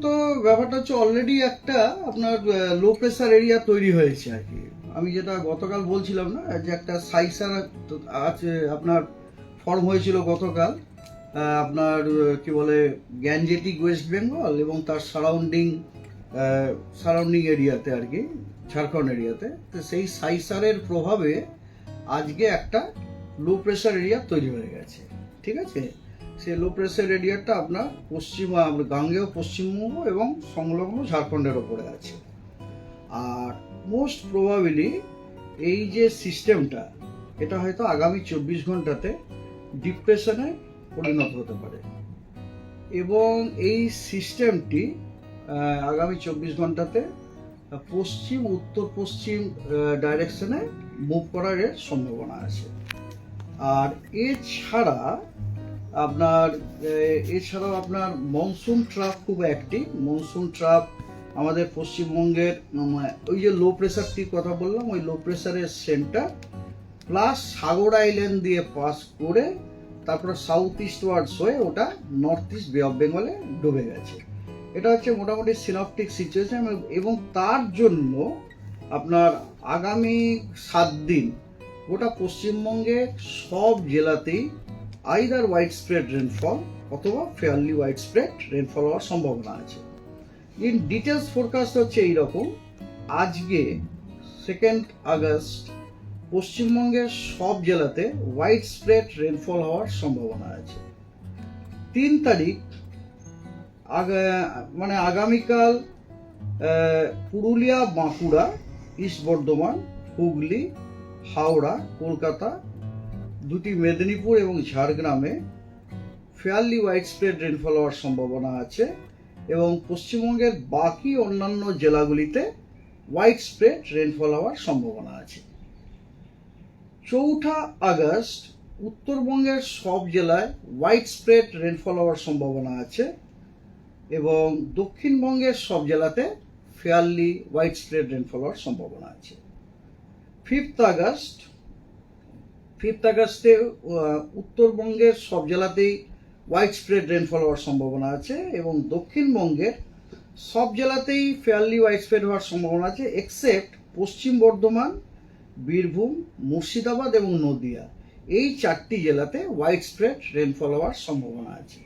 তো ব্যাপারটা হচ্ছে অলরেডি একটা আপনার লো প্রেসার এরিয়া তৈরি হয়েছে আর কি। আমি যেটা গতকাল বলছিলাম না যে একটা সাইসার আছে আপনার ফর্ম হয়েছিল গতকাল আপনার কি বলে গ্যাঞ্জেটিক ওয়েস্ট বেঙ্গল এবং তার সারাউন্ডিং এরিয়াতে আর কি, ঝাড়খণ্ড এরিয়াতে। তো সেই সাইসারের প্রভাবে আজকে একটা লো প্রেসার এরিয়া তৈরি হয়ে গেছে, ঠিক আছে। সেই লো প্রেসার এরিয়াটা আপনার গাঙ্গেয় পশ্চিমবঙ্গ এবং সংলগ্ন ঝাড়খণ্ডের ওপরে আছে। আর মোস্ট প্রবাবিলি এই যে সিস্টেমটা, এটা হয়তো আগামী 24 ঘন্টাতে ডিপ্রেশনে পরিণত হতে পারে এবং এই সিস্টেমটি আগামী 24 ঘন্টাতে পশ্চিম উত্তর পশ্চিম ডাইরেকশনে মুভ করার সম্ভাবনা আছে। আর এছাড়াও আপনার মনসুন ট্রাপ খুব অ্যাক্টিভ। মনসুন ট্রাপ আমাদের পশ্চিমবঙ্গের ওই যে লো প্রেসারটির কথা বললাম, ওই লো প্রেসারের সেন্টার প্লাস সাগর আইল্যান্ড দিয়ে পাস করে তারপরে সাউথ ইস্ট ওয়ার্ডস হয়ে ওটা নর্থ ইস্ট বে অফ বেঙ্গলে ডুবে গেছে। এটা হচ্ছে মোটামুটি সিনপটিক সিচুয়েশন এবং তার জন্য আপনার আগামী 7 দিন গোটা পশ্চিমবঙ্গে সব জেলাতেই আইদার ওয়াইড স্প্রেড রেনফল অথবা ফেয়ারলি ওয়াইড স্প্রেড রেনফল হওয়ার সম্ভাবনা আছে। ইন ডিটেলস ফোরকাস্ট হচ্ছে এইরকম। আজকে 2 আগস্ট পশ্চিমবঙ্গের সব জেলাতে ওয়াইড স্প্রেড রেনফল হওয়ার সম্ভাবনা আছে। 3 তারিখ মানে আগামীকাল পুরুলিয়া, বাঁকুড়া, ইস্ট বর্ধমান, হুগলি, হাওড়া, কলকাতা, দুটি মেদিনীপুর এবং ঝাড়গ্রামে ফেয়ারলি ওয়াইড স্প্রেড রেনফল হওয়ার সম্ভাবনা আছে এবং পশ্চিমবঙ্গের বাকি অন্যান্য জেলাগুলিতে ওয়াইড স্প্রেড রেনফল হওয়ার সম্ভাবনা আছে। 4 আগস্ট উত্তরবঙ্গের সব জেলায় ওয়াইড স্প্রেড রেনফল হওয়ার সম্ভাবনা আছে এবং দক্ষিণবঙ্গের সব জেলাতে ফেয়ারলি ওয়াইড স্প্রেড রেনফল হওয়ার সম্ভাবনা আছে। 5 আগস্টে উত্তরবঙ্গের সব জেলাতেই ওয়াইড স্প্রেড রেনফল হওয়ার সম্ভাবনা আছে এবং দক্ষিণবঙ্গের সব জেলাতেই ফেয়ারলি ওয়াইড স্প্রেড হওয়ার সম্ভাবনা আছে এক্সেপ্ট পশ্চিম বর্ধমান, বীরভূম, মুর্শিদাবাদ এবং নদিয়া। এই 4টি জেলাতে ওয়াইড স্প্রেড রেনফল হওয়ার সম্ভাবনা আছে।